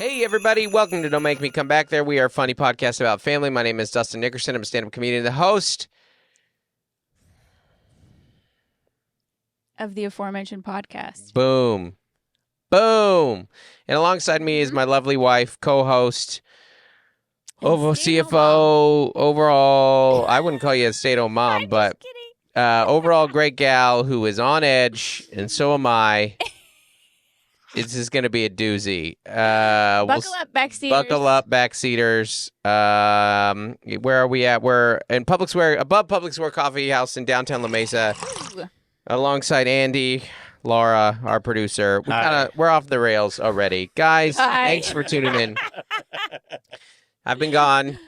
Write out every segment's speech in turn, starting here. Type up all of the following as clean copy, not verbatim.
Hey, everybody. Welcome to Don't Make Me Come Back There. We are a funny podcast about family. My name is Dustin Nickerson. I'm a stand-up comedian and the host of the aforementioned podcast. Boom. Boom. And alongside me is my lovely wife, co-host, CFO, overall, I wouldn't call you a stay-at-home mom, but overall great gal who is on edge, and so am I. This is going to be a doozy. Buckle up, backseaters. Buckle up, backseaters. Where are we at? We're in Public Square, above Public Square Coffee House in downtown La Mesa, alongside Andy, Laura, our producer. We're off the rails already. Guys, thanks for tuning in. I've been gone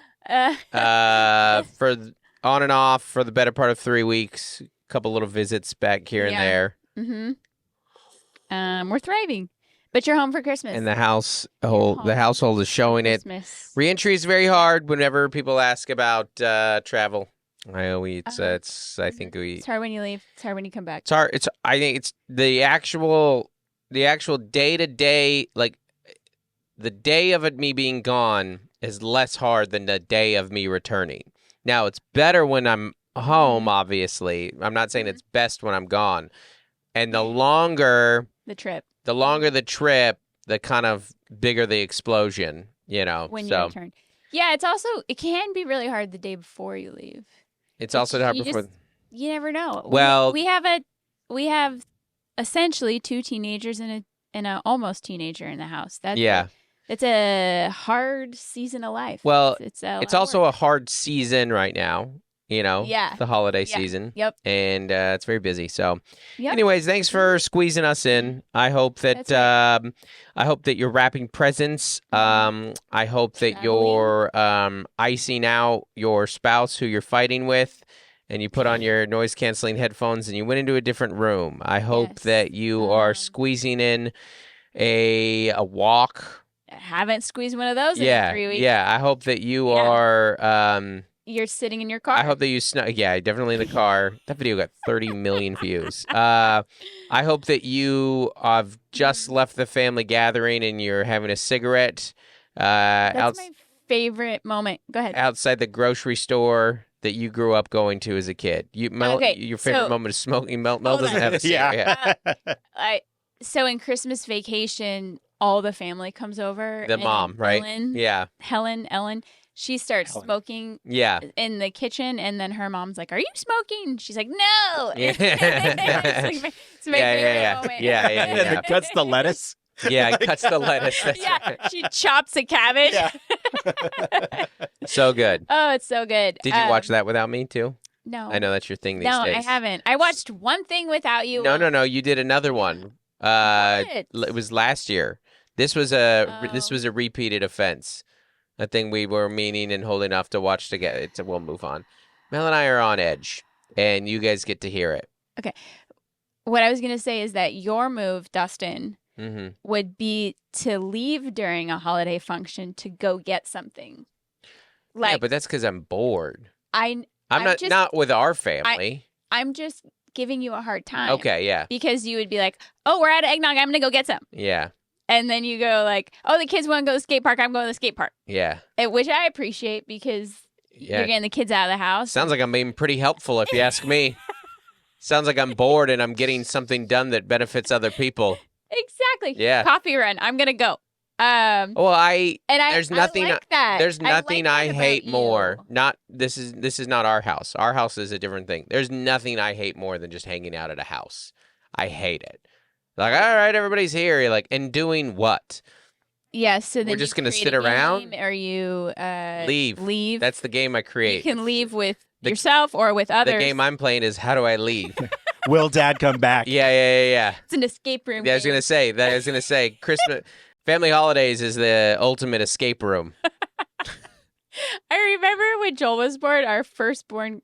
for on and off for the better part of 3 weeks. A couple little visits back here and there. We're thriving. But you're home for Christmas. And the household is showing Christmas. it. Reentry is very hard whenever people ask about travel. It's hard when you leave. It's hard when you come back. It's hard. I think it's the actual day-to-day, like the day of it me being gone is less hard than the day of me returning. Now, it's better when I'm home, obviously. I'm not saying it's best when I'm gone. And the longer the trip, the kind of bigger the explosion, when you return. Yeah, it can be really hard the day before you leave. It's also hard before. You never know. Well, we have essentially 2 teenagers and a almost teenager in the house. It's a hard season of life. Well, it's also a hard season right now. The holiday season. Yep. And it's very busy. So, anyways, thanks for squeezing us in. I hope that you're wrapping presents. I hope that you're icing out your spouse who you're fighting with, and you put on your noise canceling headphones and you went into a different room. I hope that you are squeezing in a walk. I haven't squeezed one of those in 3 weeks. Yeah. I hope that you are. You're sitting in your car. I hope that you definitely in the car. That video got 30 million views. I hope that you have just left the family gathering and you're having a cigarette. That's my favorite moment. Go ahead. Outside the grocery store that you grew up going to as a kid. Your favorite moment is smoking. Mel doesn't have a cigarette. So in Christmas vacation, all the family comes over. The mom, right? Ellen. She starts smoking in the kitchen, and then her mom's like, "Are you smoking?" She's like, "No." It's my favorite moment. And it cuts the lettuce. Yeah, it cuts the lettuce. She chops a cabbage. So good. Oh, it's so good. Did you watch that without me too? No. I know that's your thing these days. No, I haven't. I watched one thing without you. No. You did another one. It was last year. This was a repeated offense. A thing we were meaning and holding off to watch together. We'll move on. Mel and I are on edge, and you guys get to hear it. Okay. What I was going to say is that your move, Dustin, would be to leave during a holiday function to go get something. Yeah, but that's because I'm bored. I'm not with our family. I'm just giving you a hard time. Okay, yeah. Because you would be like, "Oh, we're out of eggnog. I'm going to go get some." Yeah. And then you go like, "Oh, the kids want to go to the skate park. I'm going to the skate park." Yeah. Which I appreciate because you're getting the kids out of the house. Sounds like I'm being pretty helpful if you ask me. Sounds like I'm bored and I'm getting something done that benefits other people. Exactly. Yeah. Coffee run. I'm going to go. There's nothing I like that. There's nothing I hate more. You. This is not our house. Our house is a different thing. There's nothing I hate more than just hanging out at a house. I hate it. Like, all right, everybody's here. You're like, and doing what? Yeah, so then we're just gonna sit around, or you leave. That's the game I create. You can leave with yourself or with others. The game I'm playing is how do I leave? Will Dad come back? Yeah. It's an escape room. Yeah, I was gonna say Christmas, family holidays is the ultimate escape room. I remember when Joel was born, our firstborn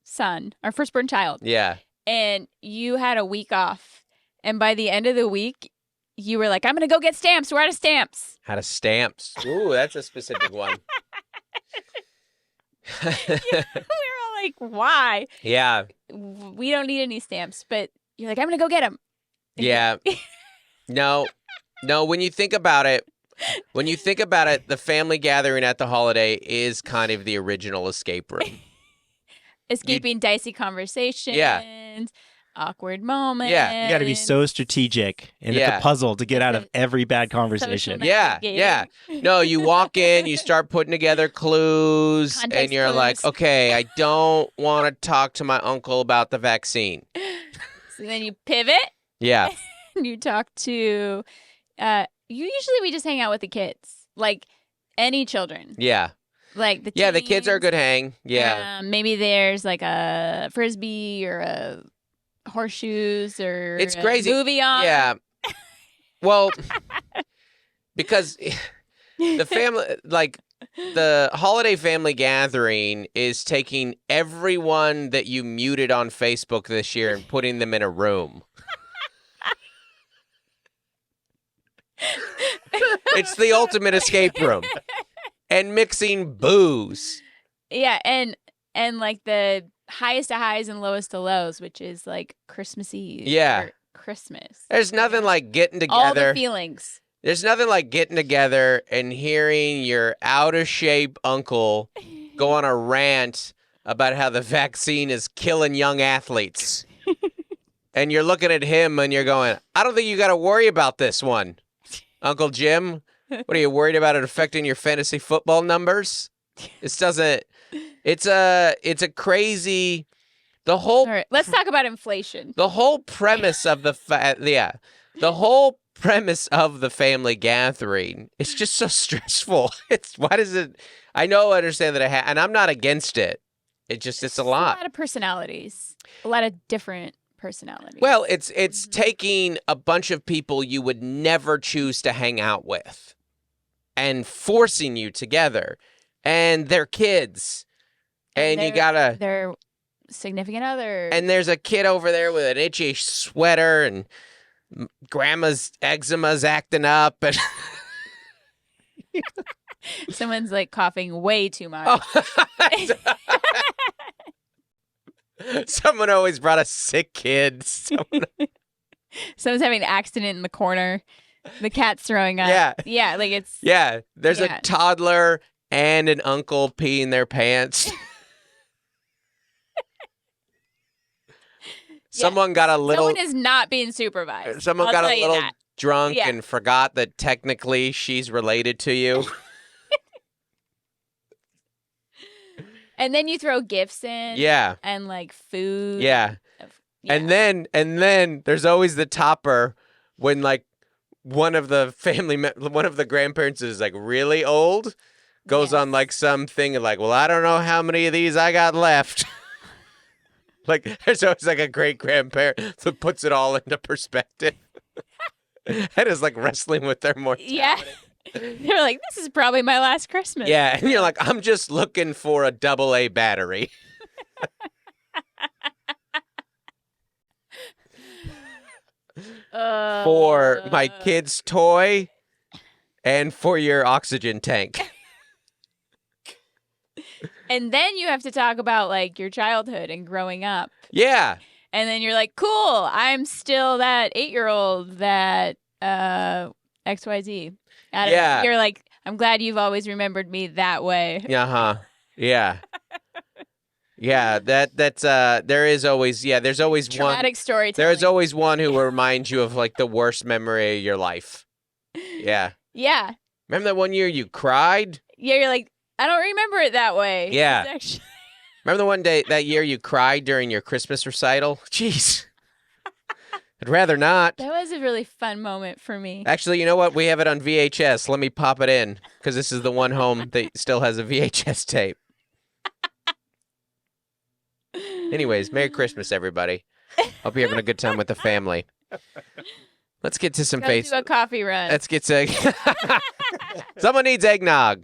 child. Yeah, and you had a week off. And by the end of the week, you were like, "I'm going to go get stamps. We're out of stamps." Out of stamps. Ooh, that's a specific one. We were all like, "Why?" Yeah. We don't need any stamps. But you're like, "I'm going to go get them." Yeah. No, when you think about it, When you think about it, the family gathering at the holiday is kind of the original escape room. Escaping dicey conversations, awkward moments. Yeah. You got to be so strategic, and it's a puzzle to get out of every bad conversation. Yeah. No, you walk in, you start putting together clues, and you're like, okay, I don't want to talk to my uncle about the vaccine. So then you pivot. Yeah. And you talk to, usually we just hang out with the kids, like any children. Yeah. Like the the kids are a good hang. Yeah. Maybe there's like a Frisbee or a horseshoes or it's crazy. Movie on. Yeah. Well, because the family, like the holiday family gathering is taking everyone that you muted on Facebook this year and putting them in a room. It's the ultimate escape room. And mixing booze. Yeah, and like the highest of highs and lowest of lows, which is like Christmas Eve. Yeah. Or Christmas. There's nothing like getting together. All the feelings. There's nothing like getting together and hearing your out of shape uncle go on a rant about how the vaccine is killing young athletes. And you're looking at him and you're going, I don't think you got to worry about this one, Uncle Jim. What are you worried about it affecting your fantasy football numbers? This doesn't. It's a crazy. The whole. All right, let's talk about inflation. The whole premise of the whole premise of the family gathering is just so stressful. Why does it? I understand that and I'm not against it. It's a lot. A lot of personalities. A lot of different personalities. Well, it's taking a bunch of people you would never choose to hang out with and forcing you together, and their kids, and you gotta their significant other, and there's a kid over there with an itchy sweater, and grandma's eczema's acting up, and someone's like coughing way too much. Someone always brought a sick kid. Someone's having an accident in the corner. The cat's throwing up. Yeah, like it's... Yeah, there's a toddler and an uncle peeing their pants. Someone got a little... Someone is not being supervised. Someone got a little drunk and forgot that technically she's related to you. And then you throw gifts in. Yeah. And like food. Yeah. And then there's always the topper when like one of the grandparents is like really old, goes on like something like, well, I don't know how many of these I got left. Like there's always like a great grandparent that puts it all into perspective. And is like wrestling with their mortality. Yeah. They're like, this is probably my last Christmas. Yeah. And you're like, I'm just looking for a AA battery. For my kid's toy and for your oxygen tank. And then you have to talk about like your childhood and growing up. Yeah. And then you're like, cool, I'm still that 8-year-old that XYZ. Yeah. You're like, I'm glad you've always remembered me that way. Uh-huh. Yeah. Yeah, that's there's always traumatic storytelling. There's always one who will remind you of like the worst memory of your life. Yeah. Yeah. Remember that one year you cried? Yeah, you're like, I don't remember it that way. Yeah. Actually... Remember the one day that year you cried during your Christmas recital? Jeez. I'd rather not. That was a really fun moment for me. Actually, you know what? We have it on VHS. Let me pop it in because this is the one home that still has a VHS tape. Anyways, Merry Christmas, everybody. Hope you're having a good time with the family. Let's get to some Let's do a coffee run. Let's get to... Someone needs eggnog.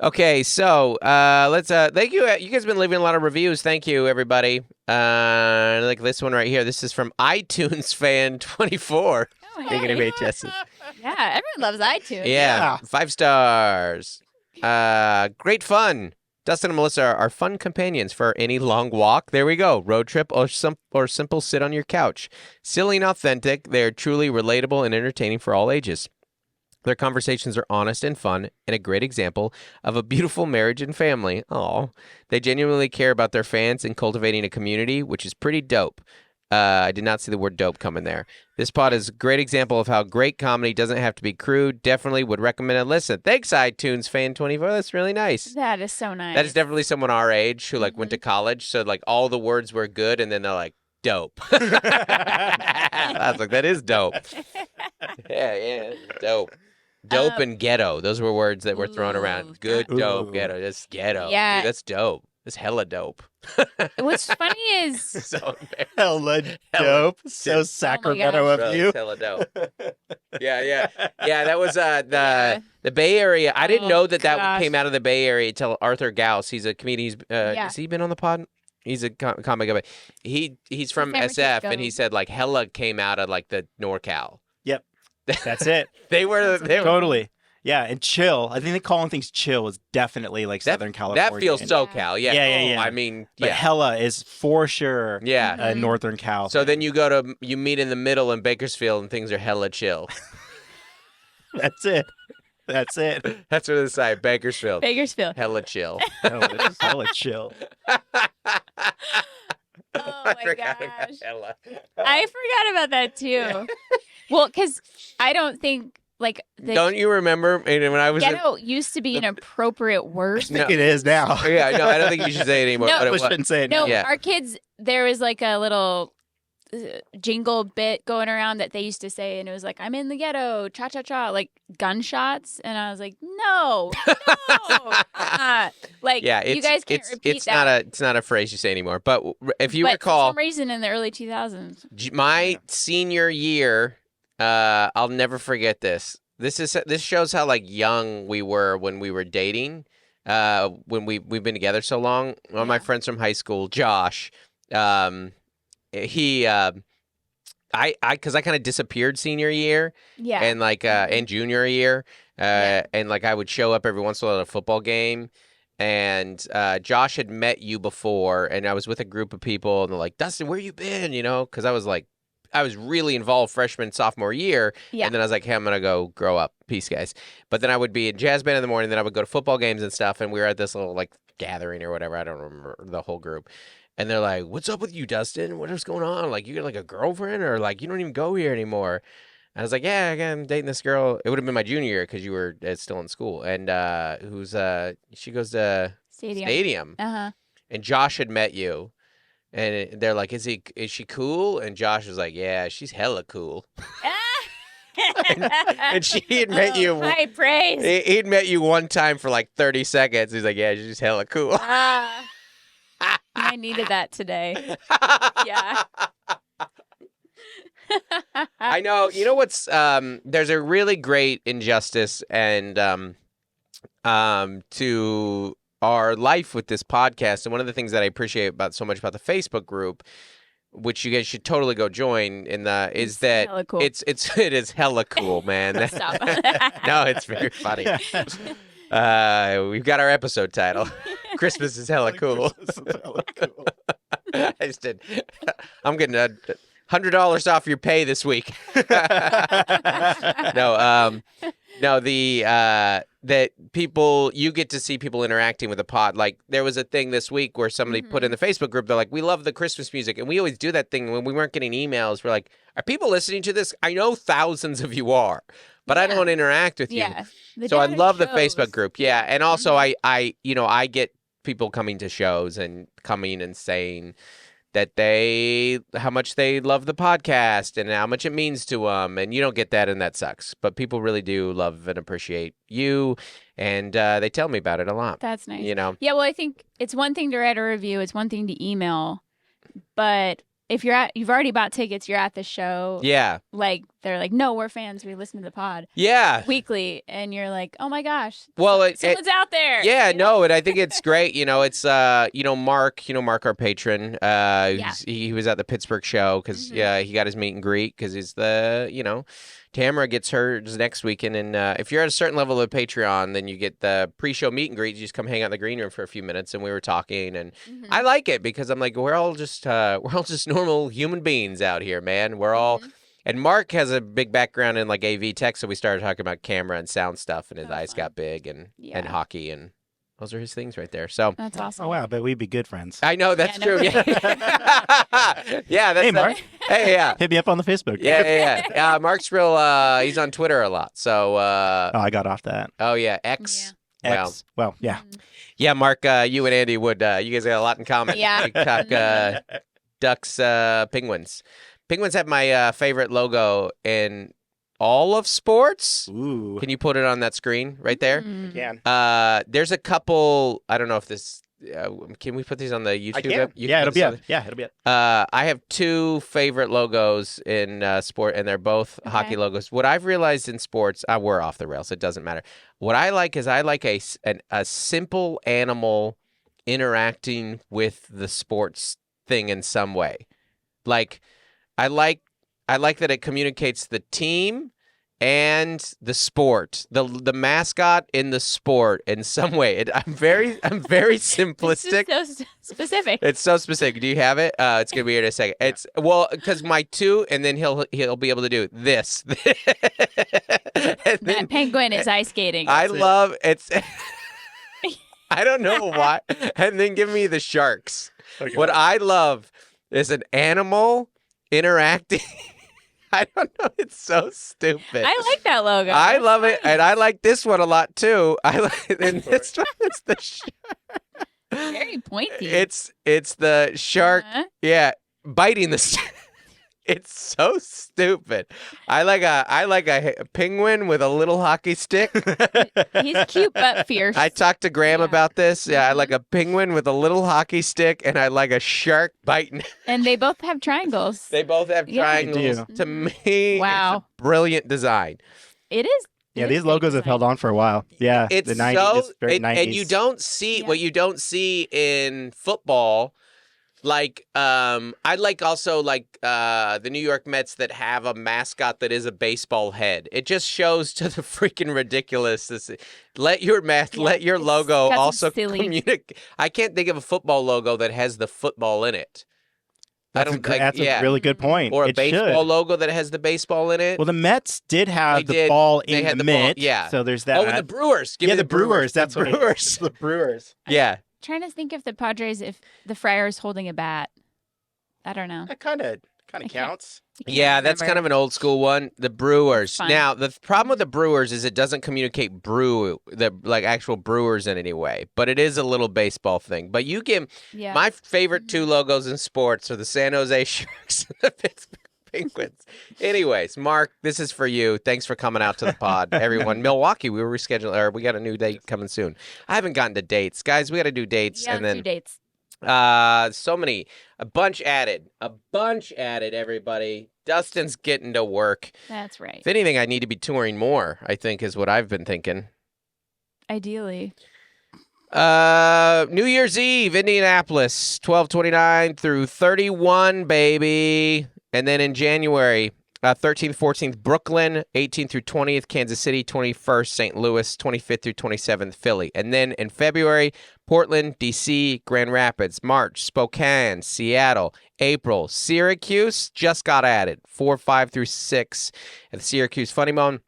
Okay, so let's... thank you. You guys have been leaving a lot of reviews. Thank you, everybody. Like this one right here. This is from iTunes Fan 24. Speaking of VHSs. Yeah, everyone loves iTunes. Yeah, 5 stars. Great fun. Dustin and Melissa are fun companions for any long walk. There we go. Road trip or simple sit on your couch. Silly and authentic, they are truly relatable and entertaining for all ages. Their conversations are honest and fun and a great example of a beautiful marriage and family. Aw. They genuinely care about their fans and cultivating a community, which is pretty dope. I did not see the word dope come in there. This pod is a great example of how great comedy doesn't have to be crude. Definitely would recommend a listen. Thanks, iTunes fan 24. That's really nice. That is so nice. That is definitely someone our age who went to college. So all the words were good, and then they're like, dope. I was like, that is dope. Yeah, dope. Dope and ghetto. Those were words that were thrown around. Good, dope, ghetto. That's ghetto. Yeah. Dude, that's dope. That's hella dope. What's funny is so hella dope. So Sacramento of you. Hella dope. Yeah. That was the Bay Area. I didn't know that came out of the Bay Area until Arthur Gauss. He's a comedian. Has he been on the pod? He's a comic guy. He's from SF, and he said hella came out of the NorCal. Yep, that's it. They were totally. Yeah, and chill. I think they calling things chill is definitely Southern California. That feels SoCal. Yeah. Yeah. I mean, but hella is for sure. Yeah. Northern Cal. So then you meet in the middle in Bakersfield, and things are hella chill. That's it. That's what they say. Bakersfield. Hella chill. It's hella chill. Oh my gosh. I forgot about that too. Well, because I don't think don't you remember when I was ghetto used to be an appropriate word? I think it is now. Yeah, no, I don't think you should say it anymore. No, shouldn't say it now. Our kids, there was a little jingle bit going around that they used to say, and it was I'm in the ghetto, cha cha cha, gunshots, and I was like, no, you guys can't repeat that. It's not a phrase you say anymore. But if you recall, for some reason in the early 2000s, my senior year. I'll never forget this. This shows how young we were when we were dating. When we've been together so long. One of my friends from high school, Josh, he because I kind of disappeared senior year. Yeah. And and junior year. And I would show up every once in a while at a football game. And Josh had met you before, and I was with a group of people, and they're like, Dustin, where you been? Because I was really involved freshman, sophomore year. Yeah. And then I was like, hey, I'm going to go grow up. Peace, guys. But then I would be in jazz band in the morning. Then I would go to football games and stuff. And we were at this little gathering or whatever. I don't remember the whole group. And they're like, what's up with you, Dustin? What is going on? You got a girlfriend, or you don't even go here anymore? And I was like, yeah, I'm dating this girl. It would have been my junior year because you were still in school. And she goes to Stadium. Uh-huh. And Josh had met you. And they're like, is she cool? And Josh was like, yeah, she's hella cool. and she had met you. High praise. He'd met you one time for 30 seconds. He's like, yeah, she's hella cool. I needed that today. Yeah. I know. You know what's there's a really great injustice and to our life with this podcast, and one of the things that I appreciate so much about the Facebook group, which you guys should totally go join is that cool. it is hella cool, man. Stop. No, it's very funny. We've got our episode title. Christmas is hella cool. Christmas is hella cool. I just did. I'm getting $100 off your pay this week. No, that people, you get to see people interacting with the pod. There was a thing this week where somebody put in the Facebook group, they're like, we love the Christmas music. And we always do that thing when we weren't getting emails. We're like, are people listening to this? I know thousands of you are, but I don't interact with you. So I love the Facebook group. Yeah. And also I get people coming to shows and coming and saying that how much they love the podcast and how much it means to them. And you don't get that, and that sucks. But people really do love and appreciate you, and they tell me about it a lot. That's nice. Yeah, well, I think it's one thing to write a review. It's one thing to email. But if you've already bought tickets, you're at the show. Yeah. they're like, no, we're fans. We listen to the pod weekly. And you're like, oh my gosh. Well, someone's out there. Yeah, no, and I think it's great. It's Mark, Mark, our patron. He was at the Pittsburgh show because he got his meet and greet because he's the Tamara gets hers next weekend, and if you're at a certain level of Patreon, then you get the pre-show meet and greet. You just come hang out in the green room for a few minutes, and we were talking, and I like it because I'm like, we're all just normal human beings out here, man. We're all, and Mark has a big background in like AV tech, so we started talking about camera and sound stuff, and his eyes got big, and hockey, and those are his things right there. So that's awesome. Oh wow, but we'd be good friends. I know that's true. Yeah, that's hey Mark. Hey, yeah. Hit me up on the Facebook. Yeah. Mark's real. He's on Twitter a lot. So. I got off that. Oh yeah, X. Yeah. Well, yeah. Yeah, Mark. You and Andy would. You guys got a lot in common. Yeah. You talk ducks, penguins. Penguins have my favorite logo in all of sports. Ooh. Can you put it on that screen right there? I can. There's a couple. I don't know if this. Can we put these on the YouTube? I can. It'll be up. Yeah, it'll be up. I have two favorite logos in sport, and they're both hockey logos. What I've realized in sports, we're off the rails. It doesn't matter. What I like is a simple animal interacting with the sports thing in some way. Like, I like that it communicates the team and the sport, the mascot in the sport in some way. I'm very simplistic. It's so specific. It's so specific. Do you have it? It's gonna be here in a second. It's because my two, and then he'll be able to do this. That penguin is ice skating. I love it's. I don't know why. And then give me the sharks. Okay. What I love is an animal interacting. I don't know. It's so stupid. I like that logo. I love it, and I like this one a lot too. And this one is the shark. Very pointy. It's the shark. Yeah, biting the. It's so stupid. I like a penguin with a little hockey stick. He's cute but fierce. I talked to Graham about this. Yeah, I like a penguin with a little hockey stick, and I like a shark biting. And they both have triangles. They both have triangles. To me, wow, it's a brilliant design. It is. Yeah, these logos have held on for a while. Yeah, it's the 90s. It's very 90s. And you don't see what you don't see in football. Like, I like also like the New York Mets that have a mascot that is a baseball head. It just shows to the freaking ridiculous. Let your logo also communicate. I can't think of a football logo that has the football in it. That's a really good point. Or a baseball logo that has the baseball in it. Well, the Mets did have the ball in the mitt. Yeah. So there's that. Oh, and the Brewers. Give me the Brewers. That's the Brewers. The Brewers. Yeah. Trying to think if the Padres, if the Friar's holding a bat. I don't know. That kind of counts. Yeah, that's kind of an old school one. The Brewers. Now, the problem with the Brewers is it doesn't communicate actual Brewers in any way, but it is a little baseball thing. But you give my favorite two logos in sports are the San Jose Sharks and the Pittsburgh Penguins. Anyways, Mark, this is for you. Thanks for coming out to the pod, everyone. Milwaukee, we were rescheduling, or we got a new date coming soon. I haven't gotten to dates, guys. We got to do dates, and then 2 dates. So many, a bunch added, everybody. Dustin's getting to work. That's right. If anything, I need to be touring more, I think, is what I've been thinking. Ideally. New Year's Eve, Indianapolis, 12/29 through 31, baby. And then in January, 13th, 14th, Brooklyn, 18th through 20th, Kansas City, 21st, St. Louis, 25th through 27th, Philly. And then in February, Portland, D.C., Grand Rapids, March, Spokane, Seattle, April, Syracuse just got added, 4, 5 through 6 at the Syracuse Funny Bone.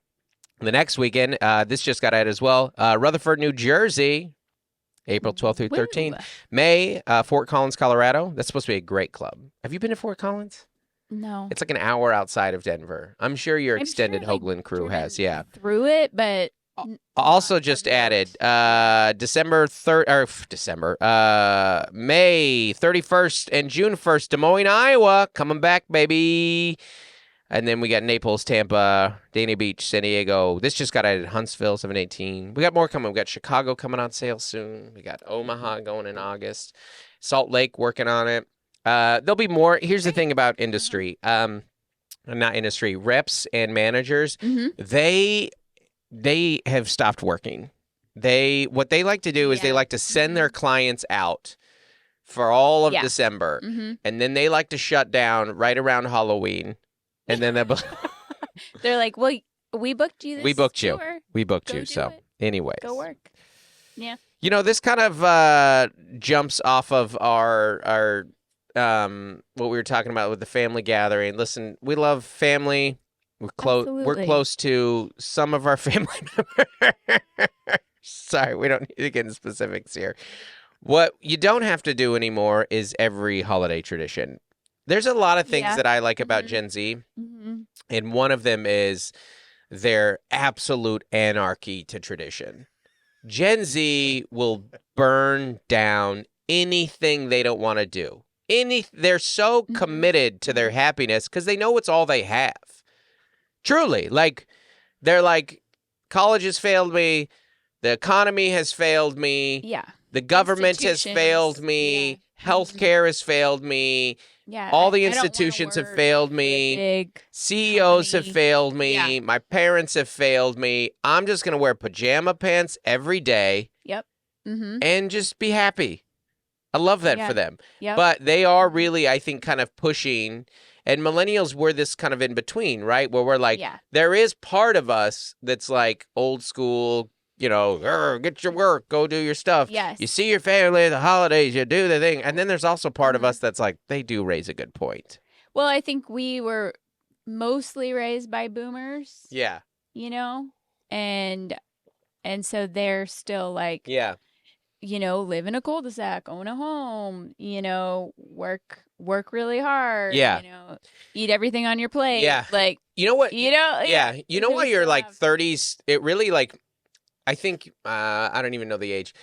The next weekend, this just got added as well, Rutherford, New Jersey, April 12th through 13th. May, Fort Collins, Colorado. That's supposed to be a great club. Have you been to Fort Collins? No. It's like an hour outside of Denver. I'm sure your extended Hoagland crew has, yeah. Through it, but... Also just added May 31st and June 1st, Des Moines, Iowa. Coming back, baby. And then we got Naples, Tampa, Dania Beach, San Diego. This just got added, Huntsville, 7/18. We got more coming. We got Chicago coming on sale soon. We got Omaha going in August. Salt Lake working on it. There'll be more. Here's the thing about industry. not industry, reps and managers, they have stopped working. What they like to do is they like to send their clients out for all of December, and then they like to shut down right around Halloween, and then they're like, well, we booked you this we booked tour. you. We booked you. So anyways. Go work. Yeah. You know, this kind of jumps off of our what we were talking about with the family gathering. Listen, we love family. We're close. We're close to some of our family members. Sorry, we don't need to get into specifics here. What you don't have to do anymore is every holiday tradition. There's a lot of things that I like about Gen Z, and one of them is their absolute anarchy to tradition. Gen Z will burn down anything they don't want to do. They're so committed to their happiness because they know it's all they have. Truly, like they're like, college has failed me, the economy has failed me, the government has failed me, healthcare has failed me. Yeah, all the institutions have failed me. CEOs have failed me. My parents have failed me. I'm just going to wear pajama pants every day. And just be happy. I love that for them. But they are really, I think, kind of pushing. And millennials were this kind of in between, right? Where we're like, there is part of us that's like old school, you know, get your work, go do your stuff. You see your family at the holidays, you do the thing. And then there's also part of us that's like, they do raise a good point. Well, I think we were mostly raised by boomers. Yeah. You know? And so they're still like, you know, live in a cul-de-sac, own a home, you know, work really hard. You know, eat everything on your plate. Like, you know what? You know? You know why you're like 30s, it really like, I think, I don't even know the age.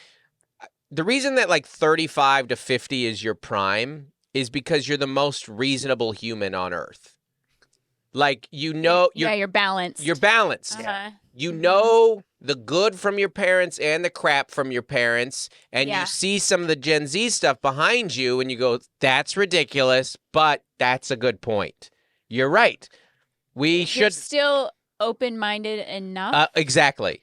The reason that like 35 to 50 is your prime is because you're the most reasonable human on earth. Like, you know, you're balanced. You're balanced. You know the good from your parents and the crap from your parents, and you see some of the Gen Z stuff behind you, and you go, that's ridiculous, but that's a good point. You're right. You're still open-minded enough. Exactly.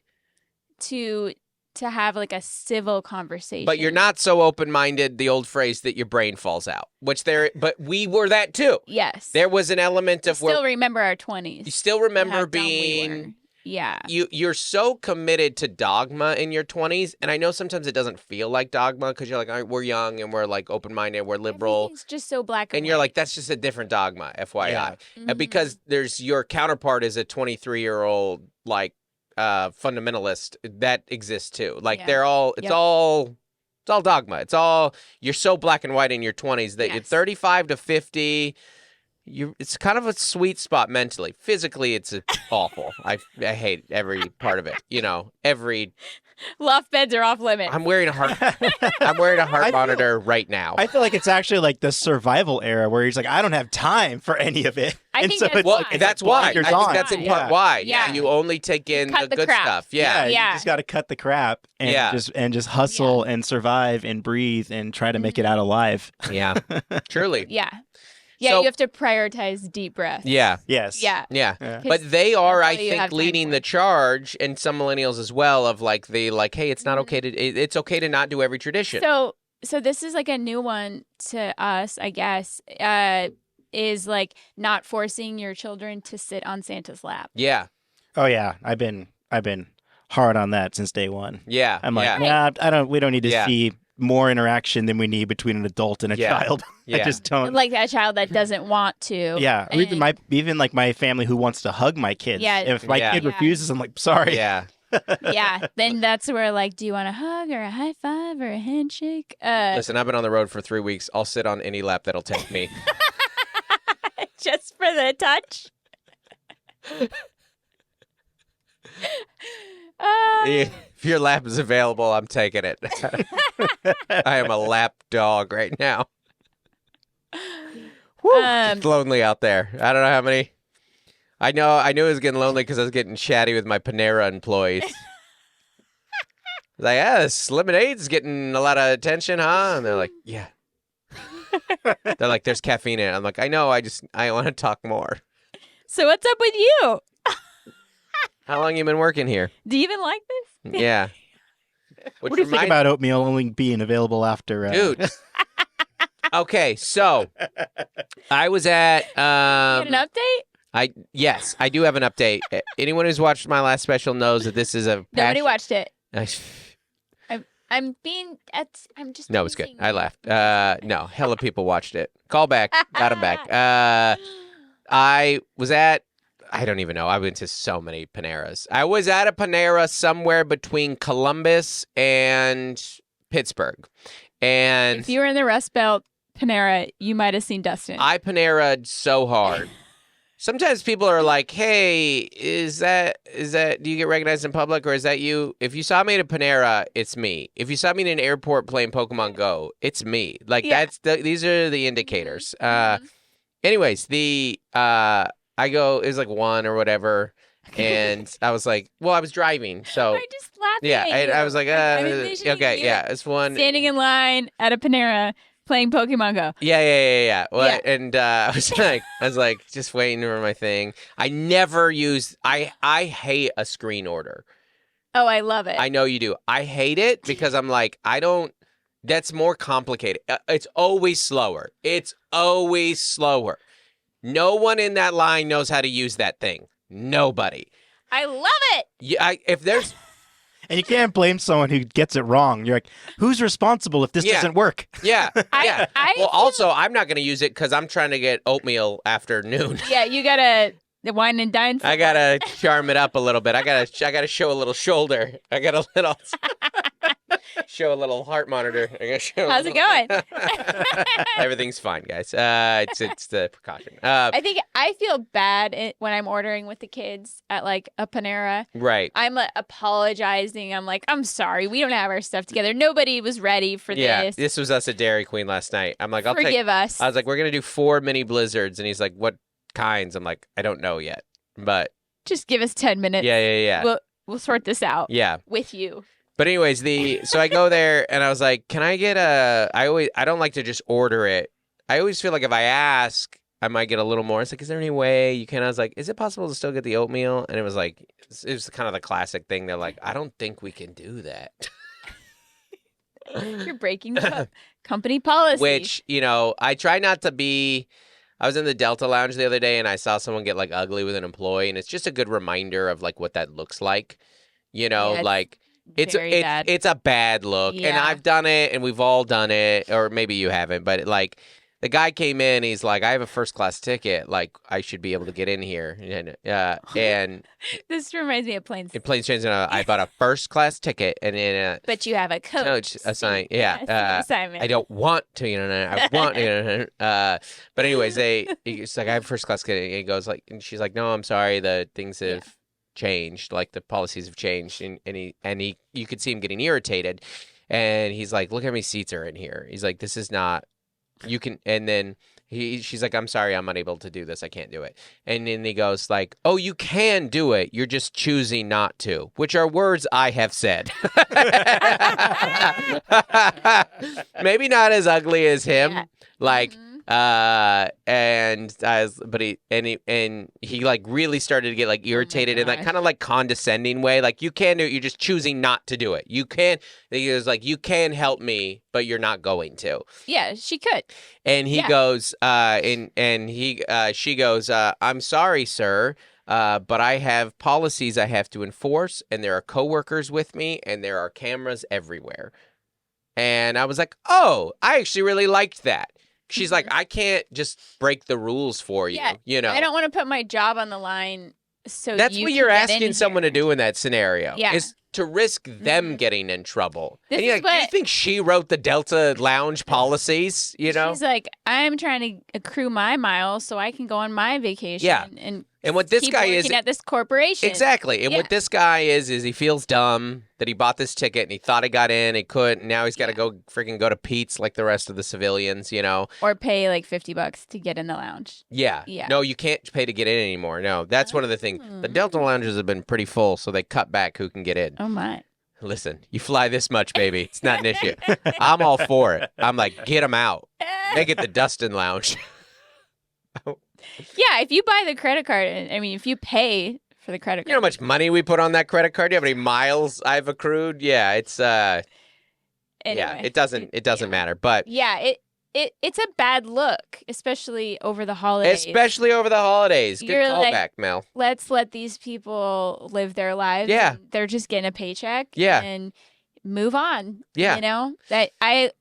To have like a civil conversation. But you're not so open-minded, the old phrase, that your brain falls out, but we were that too. Yes. There was an element of still remember our 20s. You still remember being... You're so committed to dogma in your 20s, and I know sometimes it doesn't feel like dogma because you're like, all right, we're young and we're like open-minded, we're liberal. It's just so black and you're like, that's just a different dogma, FYI. And because there's your counterpart is a 23-year-old like fundamentalist that exists too. Like they're all it's all dogma. It's all, you're so black and white in your 20s that you're 35 to 50. It's kind of a sweet spot mentally. Physically, it's awful. I hate every part of it. You know, every loft beds are off limits. I'm wearing a heart. Monitor right now. I feel like it's actually like the survival era where he's like, I don't have time for any of it. I think that's why. That's why. I think that's in part why. Yeah, you only take in the good stuff. Yeah, you just got to cut the crap and just hustle and survive and breathe and try to make it out alive. Yeah, truly. Yeah, you have to prioritize deep breaths. Yeah. Yes. Yeah. But they are, I think, leading the charge, and some millennials as well, of like, hey, it's not okay to, it's okay to not do every tradition. So this is like a new one to us, I guess, is like not forcing your children to sit on Santa's lap. Yeah. Oh yeah, I've been hard on that since day one. Yeah. I'm like, we don't need to see more interaction than we need between an adult and a child. I just don't like a child that doesn't want to. Yeah, even like my family who wants to hug my kids. Yeah, if my kid refuses, I'm like, sorry. Yeah. Then that's where like, do you want a hug or a high five or a handshake? Listen, I've been on the road for 3 weeks. I'll sit on any lap that'll take me. Just for the touch. If your lap is available, I'm taking it. I am a lap dog right now. It's lonely out there. I don't know how many. I knew it was getting lonely because I was getting chatty with my Panera employees. Like, this lemonade's getting a lot of attention, huh? And they're like, yeah. They're like, there's caffeine in it. I'm like, I know. I want to talk more. So what's up with you? How long you been working here? Do you even like this? Yeah. What do you think about oatmeal only being available after? Dude. Okay, so I was at. You got an update? Yes, I do have an update. Anyone who's watched my last special knows that this is a. Nobody watched it. I'm just. No, it's good. I laughed. No, hella people watched it. Call back. Got him back. I was at. I don't even know. I went to so many Paneras. I was at a Panera somewhere between Columbus and Pittsburgh. And if you were in the Rust Belt Panera, you might have seen Dustin. I Panera'd so hard. Sometimes people are like, hey, is that, do you get recognized in public or is that you? If you saw me at a Panera, it's me. If you saw me in an airport playing Pokemon Go, it's me. Like these are the indicators. Anyways, I go, it was like 1 or whatever. And I was like, well, I was driving. So I just laughing. Yeah. At you. I was like, okay. Yeah. It's 1. Standing in line at a Panera playing Pokemon Go. Yeah. Well, and I was like, just waiting for my thing. I never use. I hate a screen order. Oh, I love it. I know you do. I hate it because I'm like, I don't. That's more complicated. It's always slower. No one in that line knows how to use that thing. Nobody. I love it. Yeah. If there's. And you can't blame someone who gets it wrong. You're like, who's responsible if this doesn't work? Yeah. Well, also, I'm not going to use it because I'm trying to get oatmeal after noon. Yeah, you got to wine and dine. I got to charm it up a little bit. I got to show a little shoulder. I got a little... show a little heart monitor. How's it going? Everything's fine, guys. It's the precaution. I think I feel bad when I'm ordering with the kids at like a Panera. Right. I'm apologizing. I'm like, I'm sorry. We don't have our stuff together. Nobody was ready for this. Yeah, this was us at Dairy Queen last night. I'm like, forgive us. I was like, we're going to do 4 mini blizzards. And he's like, what kinds? I'm like, I don't know yet. But just give us 10 minutes. Yeah. We'll sort this out. Yeah. With you. But anyways, so I go there and I was like, can I get I don't like to just order it. I always feel like if I ask, I might get a little more. It's like, is there any way you can? I was like, is it possible to still get the oatmeal? And it was like, it was kind of the classic thing. They're like, I don't think we can do that. You're breaking company policy. Which, I try not to be. I was in the Delta Lounge the other day and I saw someone get like ugly with an employee. And it's just a good reminder of like what that looks like, like. It's a bad look, and I've done it, and we've all done it, or maybe you haven't. But like, the guy came in, he's like, "I have a first class ticket. Like, I should be able to get in here." And this reminds me of planes. In planes, trains, and I bought a first class ticket, and then but you have a coach assignment. I don't want to, I want to. But anyways, he's like, "I have a first class ticket." And he goes like, and she's like, "No, I'm sorry, the things have." Changed, like the policies have changed, and he you could see him getting irritated, and he's like, look how many seats are in here. He's like, this is not, you can, and then she's like, I'm sorry, I'm unable to do this, I can't do it. And then he goes like, oh, you can do it, you're just choosing not to, which are words I have said. Maybe not as ugly as him, like he like really started to get like irritated in like kind of like condescending way, like, you can do it, you're just choosing not to do it. You can, he was like, you can help me, but you're not going to. Yeah, she could. And he goes she goes, I'm sorry, sir, but I have policies I have to enforce, and there are coworkers with me, and there are cameras everywhere. And I was like, oh, I actually really liked that. She's like, I can't just break the rules for you, I don't want to put my job on the line so that's what you're asking someone to do in that scenario. Yeah. Is to risk them getting in trouble. And you're like, do you think she wrote the Delta Lounge policies, She's like, I'm trying to accrue my miles so I can go on my vacation. Yeah. And what this keep guy working is at this corporation. Exactly. And what this guy is he feels dumb that he bought this ticket and he thought he got in, he couldn't. Now he's got to go to Pete's like the rest of the civilians, Or pay like $50 to get in the lounge. Yeah. No, you can't pay to get in anymore. No, that's one of the things. The Delta lounges have been pretty full, so they cut back who can get in. Oh my. Listen, you fly this much, baby. It's not an issue. I'm all for it. I'm like, get them out. Make it the Dustin Lounge. Yeah, if you buy the credit card, if you pay for the credit card. You know how much money we put on that credit card? Do you know how many miles I've accrued? Yeah, it's anyway, yeah, it doesn't matter. But yeah, it's a bad look, especially over the holidays. Good callback, Mel. Let's let these people live their lives. Yeah. They're just getting a paycheck. Yeah. And move on. Yeah. You know? That an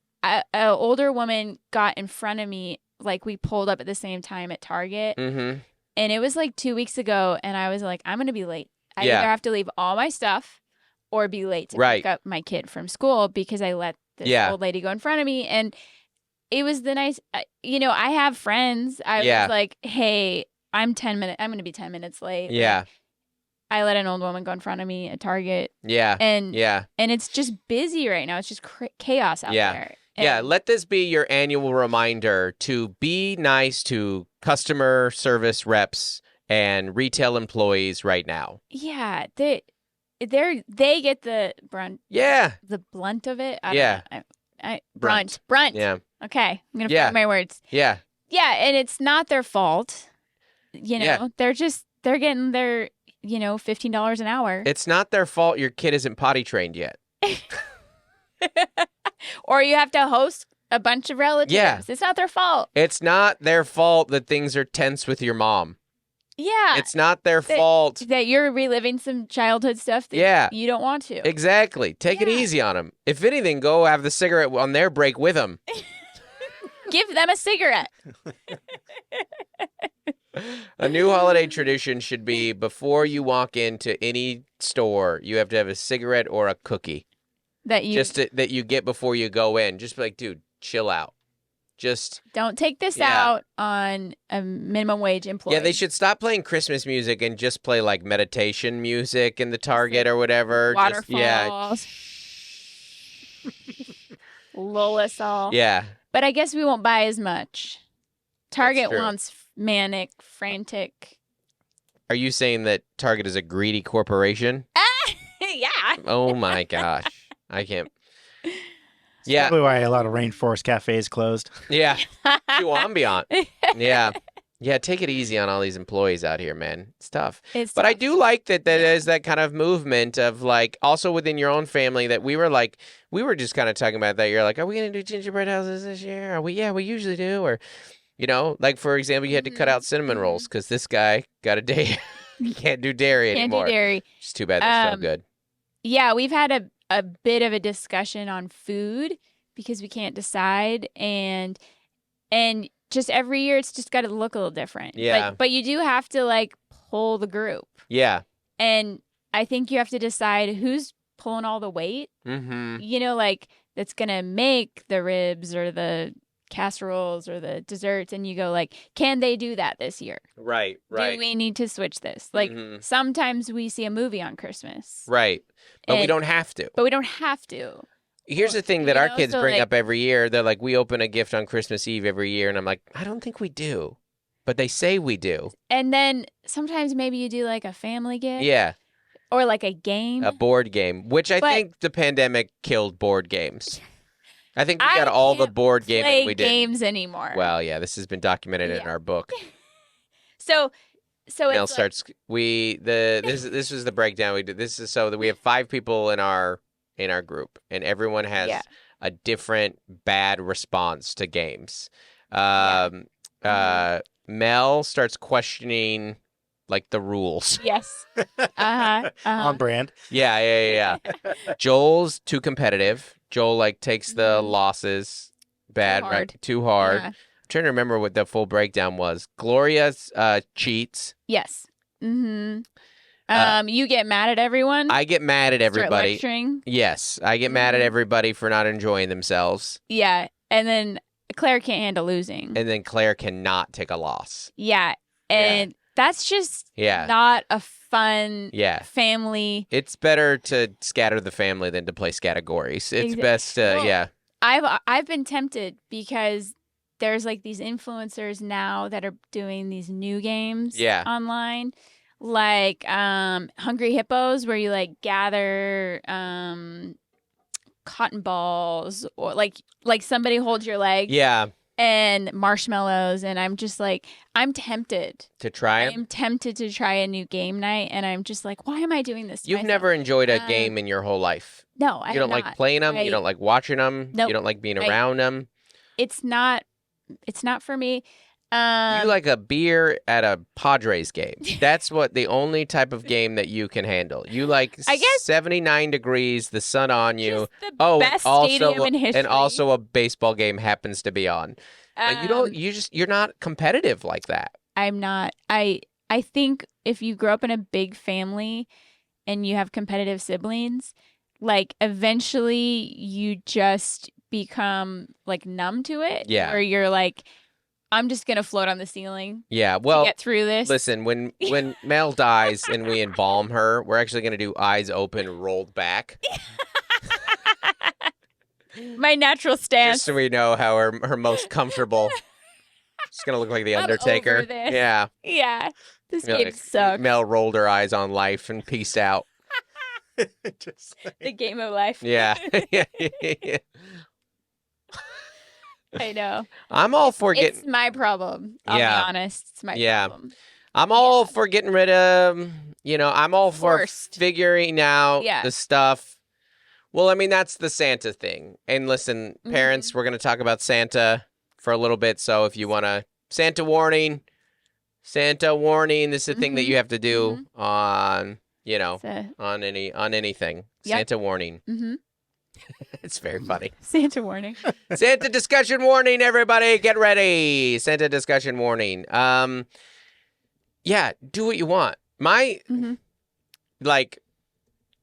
older woman got in front of me, like we pulled up at the same time at Target. Mm-hmm. And it was like 2 weeks ago, and I was like, I'm going to be late. I either have to leave all my stuff or be late to pick up my kid from school because I let this old lady go in front of me. And it was the nice, I have friends. I was like, hey, I'm going to be 10 minutes late. Yeah. Like, I let an old woman go in front of me at Target. Yeah. And it's just busy right now. It's just chaos out there. And let this be your annual reminder to be nice to customer service reps and retail employees right now. Yeah, they get the brunt. Yeah, the blunt of it. Brunt. Yeah. Okay, I'm gonna find my words. Yeah. Yeah, and it's not their fault. They're getting their $15 an hour. It's not their fault your kid isn't potty trained yet. Or you have to host a bunch of relatives. Yeah. It's not their fault. It's not their fault that things are tense with your mom. Yeah. It's not their fault. That you're reliving some childhood stuff that you don't want to. Exactly. Take it easy on them. If anything, go have the cigarette on their break with them. Give them a cigarette. A new holiday tradition should be before you walk into any store, you have to have a cigarette or a cookie. That you get before you go in. Just be like, dude, chill out. Just don't take this out on a minimum wage employee. Yeah, they should stop playing Christmas music and just play like meditation music in the Target or whatever. Waterfalls. Lull us all. Yeah. But I guess we won't buy as much. Target wants manic, frantic. Are you saying that Target is a greedy corporation? Yeah. Oh my gosh. I can't. Yeah. Probably why a lot of Rainforest cafes closed. Yeah. Too ambient. Yeah. Yeah, take it easy on all these employees out here, man. It's tough. But I do like that is that kind of movement of like also within your own family that we were just kind of talking about that. You're like, are we going to do gingerbread houses this year? Are we? Yeah, we usually do. Or, like for example, you had to cut out cinnamon rolls because this guy got a day. He can't do dairy anymore. Can't do dairy. It's too bad. They're so good. Yeah, we've had a bit of a discussion on food because we can't decide and just every year it's just got to look a little different. Yeah. But you do have to like pull the group. Yeah. And I think you have to decide who's pulling all the weight. Mm-hmm. That's going to make the ribs or the casseroles or the desserts, and you go like, can they do that this year? Right. Do we need to switch this? Like sometimes we see a movie on Christmas. Right. But we don't have to. Here's the thing that our kids bring up every year. They're like, we open a gift on Christmas Eve every year. And I'm like, I don't think we do. But they say we do. And then sometimes maybe you do like a family gift. Yeah. Or like a game. A board game, which I think the pandemic killed board games. I think we got all the board games that we did. Games anymore. Well, yeah, this has been documented in our book. So Mel starts. This was the breakdown we did. This is so that we have 5 people in our group, and everyone has a different bad response to games. Mel starts questioning like the rules. Yes. On brand. Yeah. Joel's too competitive. Joel takes the losses too hard. Yeah. I'm trying to remember what the full breakdown was. Gloria cheats. Yes. Mm-hmm. You get mad at everyone. I get mad at everybody. Start lecturing. Yes, I get mad at everybody for not enjoying themselves. Yeah, and then Claire can't handle losing. And then Claire cannot take a loss. Yeah, and that's just not a fun family. It's better to scatter the family than to play categories. It's best to, I've been tempted because there's like these influencers now that are doing these new games online. Like Hungry Hippos, where you like gather cotton balls, or like somebody holds your leg. Yeah. and marshmallows, and I'm just like, I'm tempted to try them. I'm tempted to try a new game night, and I'm just like, why am I doing this to You've myself? never enjoyed a game in your whole life. No, I You don't have like not. playing them. You don't like watching them. Nope. You don't like being around them. It's not for me. You like a beer at a Padres game. That's what the only type of game that you can handle. You like, I guess, 79 degrees, the sun on you. Just the best stadium in history. And also a baseball game happens to be on. You're not competitive like that. I'm not. I think if you grow up in a big family and you have competitive siblings, like eventually you just become like numb to it. Yeah. Where you're like, I'm just going to float on the ceiling. Yeah, well, to get through this. Listen, when Mel dies and we embalm her, we're actually going to do eyes open, rolled back. My natural stance. Just so we know how her most comfortable. She's going to look like the Undertaker. Over this. Yeah. Yeah. This game sucks. Mel rolled her eyes on life and peaced out. The game of life. Yeah. I know. I'm all for getting... It's my problem. I'll be honest. It's my problem. I'm all for getting rid of, I'm all for figuring out the stuff. Well, I mean, that's the Santa thing. And listen, parents, we're going to talk about Santa for a little bit. So if you want to... Santa warning. This is a thing that you have to do on, on anything. Yep. Santa warning. Mm-hmm. It's very funny. Santa warning. Santa discussion warning, everybody. Get ready. Santa discussion warning. Yeah, do what you want.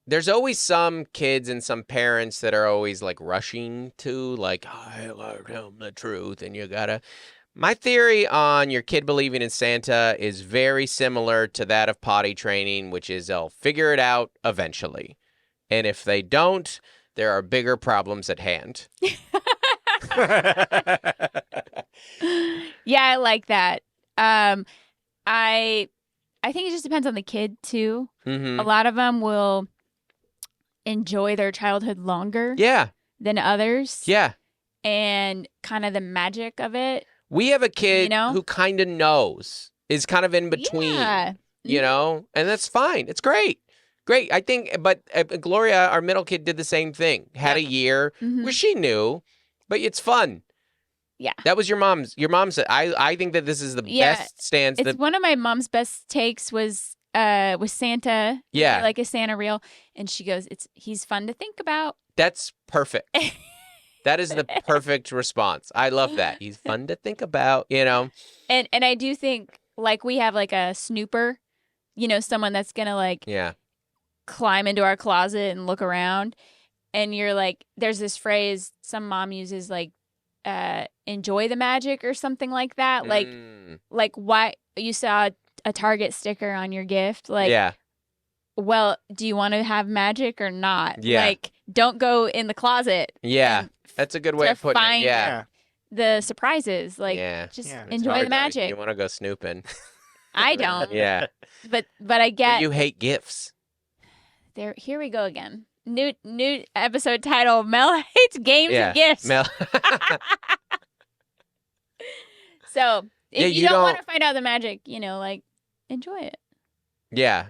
There's always some kids and some parents that are always like rushing to I tell them the truth and you gotta. My theory on your kid believing in Santa is very similar to that of potty training, which is they'll figure it out eventually. And if they don't, there are bigger problems at hand. Yeah, I like that. I think it just depends on the kid too. Mm-hmm. A lot of them will enjoy their childhood longer than others. Yeah. And kind of the magic of it. We have a kid who kind of knows, is kind of in between, and that's fine. It's great. Great. I think, but Gloria, our middle kid, did the same thing. Had a year where she knew, but it's fun. Yeah. That was your mom's. Your mom said, I think that this is the best stance. It's one of my mom's best takes was Santa. Yeah. Like a Santa reel. And she goes, he's fun to think about. That's perfect. That is the perfect response. I love that. He's fun to think about, And I do think we have a snooper, someone that's going to climb into our closet and look around. And you're there's this phrase some mom uses enjoy the magic or something like that. Why you saw a Target sticker on your gift. Well, do you want to have magic or not? Yeah. Don't go in the closet. Yeah. That's a good way of putting it. Yeah. The surprises. Just enjoy the magic. You want to go snooping. I don't. Yeah. But I get. But you hate gifts. Here we go again. New episode title: Mel hates games and gifts. Mel. So if you don't want to find out the magic, enjoy it. Yeah.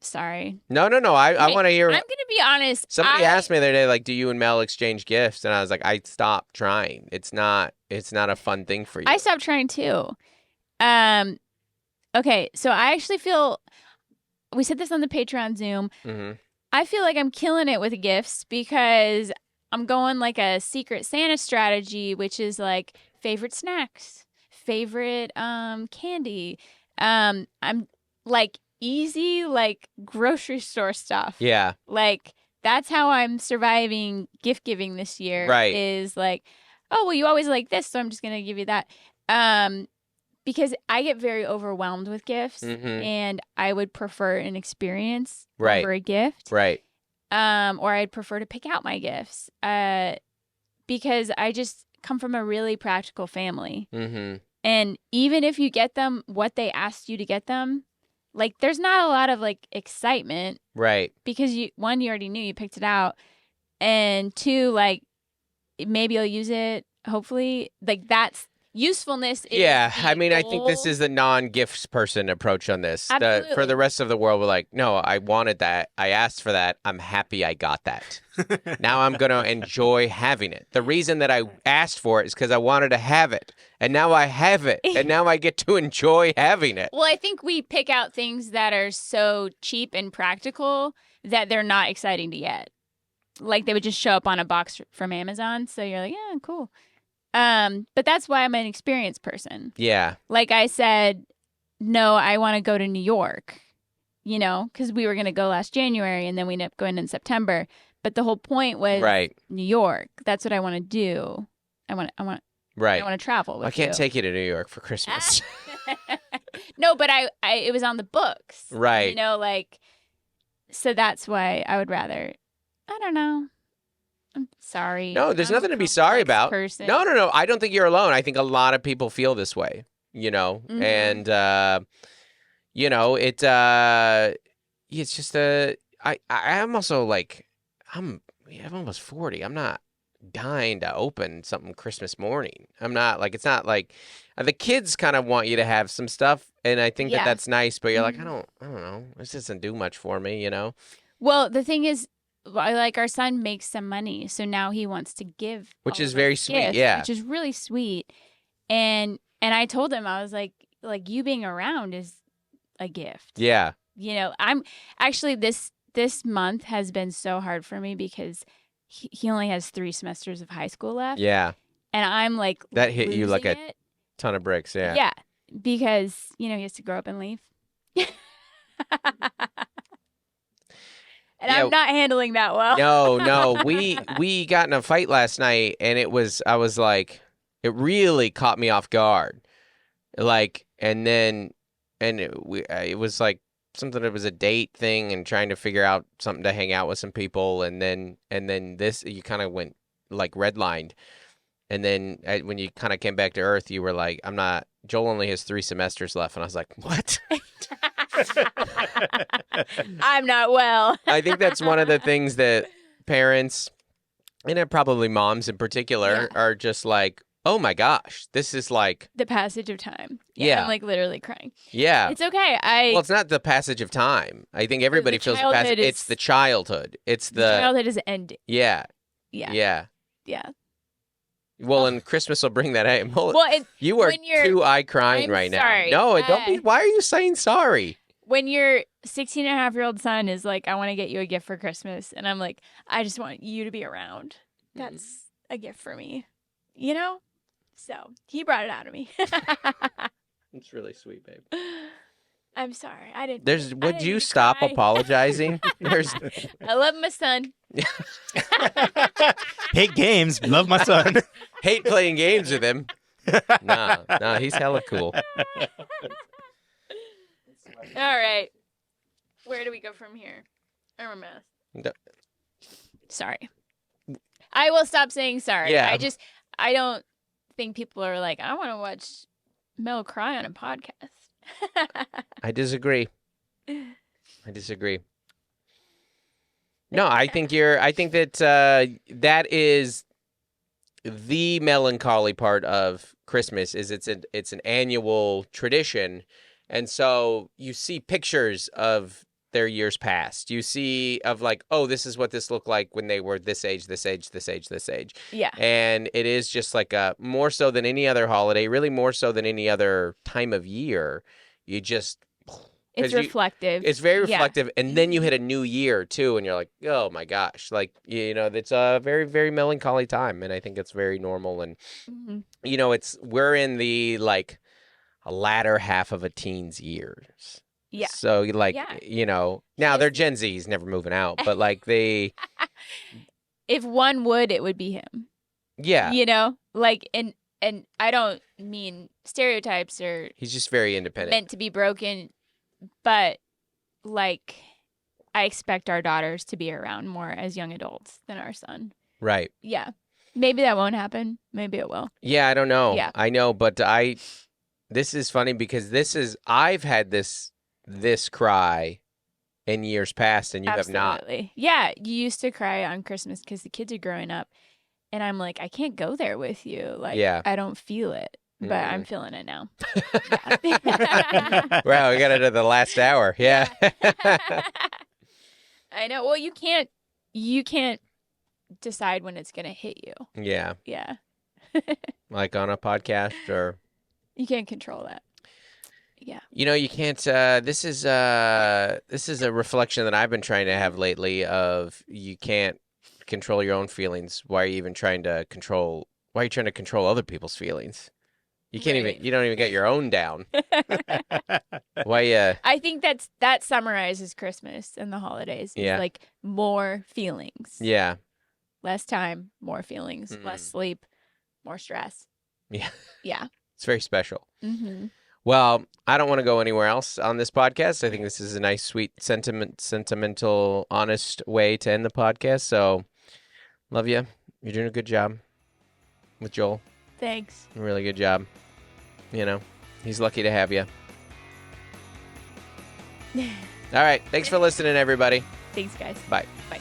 Sorry. No. I want to hear. I'm gonna be honest. Somebody asked me the other day, do you and Mel exchange gifts? And I was like, I stopped trying. It's not a fun thing for you. I stopped trying too. Okay, so I actually feel we said this on the Patreon Zoom. Mm-hmm. I feel like I'm killing it with gifts because I'm going a Secret Santa strategy, which is favorite snacks, favorite candy. I'm easy grocery store stuff. Yeah. That's how I'm surviving gift giving this year. Right. Is oh, well, you always like this, so I'm just gonna give you that. Because I get very overwhelmed with gifts, and I would prefer an experience over a gift. Right. Or I'd prefer to pick out my gifts. Because I just come from a really practical family. Mm-hmm. And even if you get them what they asked you to get them, there's not a lot of excitement. Right. Because you already knew you picked it out. And two, maybe you'll use it hopefully, like, that's usefulness. Is I mean, I think this is the non-gifts person approach on this. Absolutely. For the rest of the world, we're like, no, I wanted that. I asked for that. I'm happy I got that. Now I'm going to enjoy having it. The reason that I asked for it is because I wanted to have it. And now I have it. And now I get to enjoy having it. Well, I think we pick out things that are so cheap and practical that they're not exciting to get. Like, they would just show up on a box from Amazon. So you're like, yeah, cool. But that's why I'm an experienced person. Yeah. Like I said, no, I want to go to New York, because we were going to go last January and then we ended up going in September. But the whole point was New York. That's what I want to do. I want to travel with I can't take you to New York for Christmas. No, but it was on the books. Right. So that's why I would rather, I don't know. I'm sorry. No, there's nothing to be sorry about. Person. No. I don't think you're alone. I think a lot of people feel this way, Mm-hmm. and, it's just I'm also like, I'm almost 40. I'm not dying to open something Christmas morning. I'm not like, it's not like the kids kind of want you to have some stuff. And I think that's nice, but you're like, I don't know. This doesn't do much for me, Well, the thing is, like, our son makes some money, so now he wants to give, which is very sweet, which is really sweet. And I told him, I was like you being around is a gift. Yeah. I'm actually this month has been so hard for me because he only has 3 semesters of high school left. Yeah. And I'm like, that hit you like a it. ton of bricks. Yeah. Yeah, because he has to grow up and leave. And I'm not handling that well. No. We got in a fight last night, and I was like, it really caught me off guard. Like, it was like something that was a date thing and trying to figure out something to hang out with some people, and then this, you kind of went like redlined. And then when you kind of came back to earth, you were like, Joel only has 3 semesters left. And I was like, what? I'm not well. I think that's one of the things that parents, and probably moms in particular, are just like, oh my gosh, this is like the passage of time. Yeah. I'm like literally crying. Yeah. It's okay. Well, it's not the passage of time. I think everybody feels the passage. It's the childhood. It's the childhood is ending. Yeah. Yeah. Yeah. Yeah. Well, and Christmas will bring that out. Well, you are too crying right sorry. now. No, don't be. Why are you saying sorry? When your 16-and-a-half-year-old son is like, I want to get you a gift for Christmas. And I'm like, I just want you to be around. That's a gift for me. So he brought it out of me. It's really sweet, babe. I'm sorry. I didn't. Would you stop apologizing? I love my son. Hate games, love my son. Hate playing games with him. Nah, he's hella cool. All right. Where do we go from here? I'm a mess. Sorry. I will stop saying sorry. Yeah. I don't think people are like, I want to watch Mel cry on a podcast. I disagree. No, I think that that is the melancholy part of Christmas. Is it's an annual tradition, and so you see pictures of their years past. You see of like, oh, this is what this looked like when they were this age. Yeah. And it is just like more so than any other holiday, really more so than any other time of year. You just it's reflective. It's very reflective, and then you hit a new year too, and you're like, oh my gosh, like it's a very, very melancholy time, and I think it's very normal, and we're in the like a latter half of a teen's years. Yeah. So now they're Gen Zs, never moving out, but like they. If one would, it would be him. Yeah. Like and I don't mean stereotypes or. He's just very independent. Meant to be broken. But, like, I expect our daughters to be around more as young adults than our son. Right. Yeah. Maybe that won't happen. Maybe it will. Yeah, I don't know. Yeah. I know, but this is funny because I've had this cry in years past, and you have not. Yeah, you used to cry on Christmas because the kids are growing up. And I'm like, I can't go there with you. Like, I don't feel it, but I'm feeling it now. Wow, we got into the last hour. Yeah. I know. Well, you can't decide when it's going to hit you. Yeah. Yeah. Like on a podcast or. You can't control that. Yeah. You know, you can't, this is a reflection that I've been trying to have lately of you can't control your own feelings. Why are you even trying to control other people's feelings? You can't you don't even get your own down. Why? I think that summarizes Christmas and the holidays. It's like more feelings. Yeah. Less time, more feelings. Less sleep, more stress. Yeah. Yeah. It's very special. Mm-hmm. Well, I don't want to go anywhere else on this podcast. I think this is a nice, sweet, sentimental, honest way to end the podcast. So, love you. You're doing a good job with Joel. Thanks. A really good job. You know, he's lucky to have you. All right. Thanks for listening, everybody. Thanks, guys. Bye. Bye.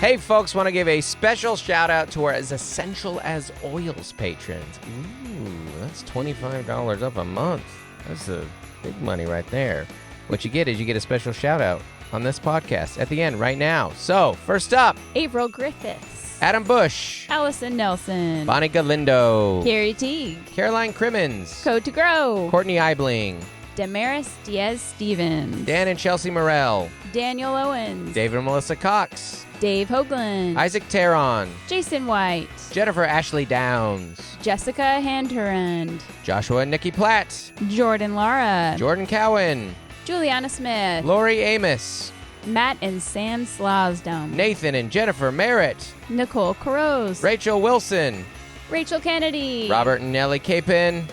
Hey, folks, want to give a special shout out to our As Essential as Oils patrons. Ooh, that's $25 up a month. That's a big money right there. What you get is you get a special shout out on this podcast at the end right now. So, first up, April Griffiths, Adam Bush, Allison Nelson, Bonnie Galindo, Carrie Teague, Caroline Crimmins, Code to Grow, Courtney Eibling, Damaris Diaz-Stevens, Dan and Chelsea Morell, Daniel Owens, David and Melissa Cox, Dave Hoagland, Isaac Teron, Jason White, Jennifer Ashley Downs, Jessica Handhurand, Joshua and Nikki Platt, Jordan Lara, Jordan Cowan, Juliana Smith, Lori Amos, Matt and Sam Slosdom, Nathan and Jennifer Merritt, Nicole Caroz, Rachel Wilson, Rachel Kennedy, Robert and Nellie Capin,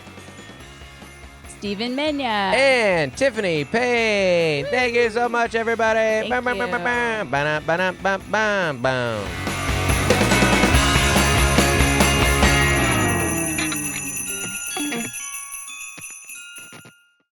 Stephen Menya, and Tiffany Payne. Thank you so much, everybody. Thank you. Bam, bam, bam, bam, bam, bam, bam, bam, bam.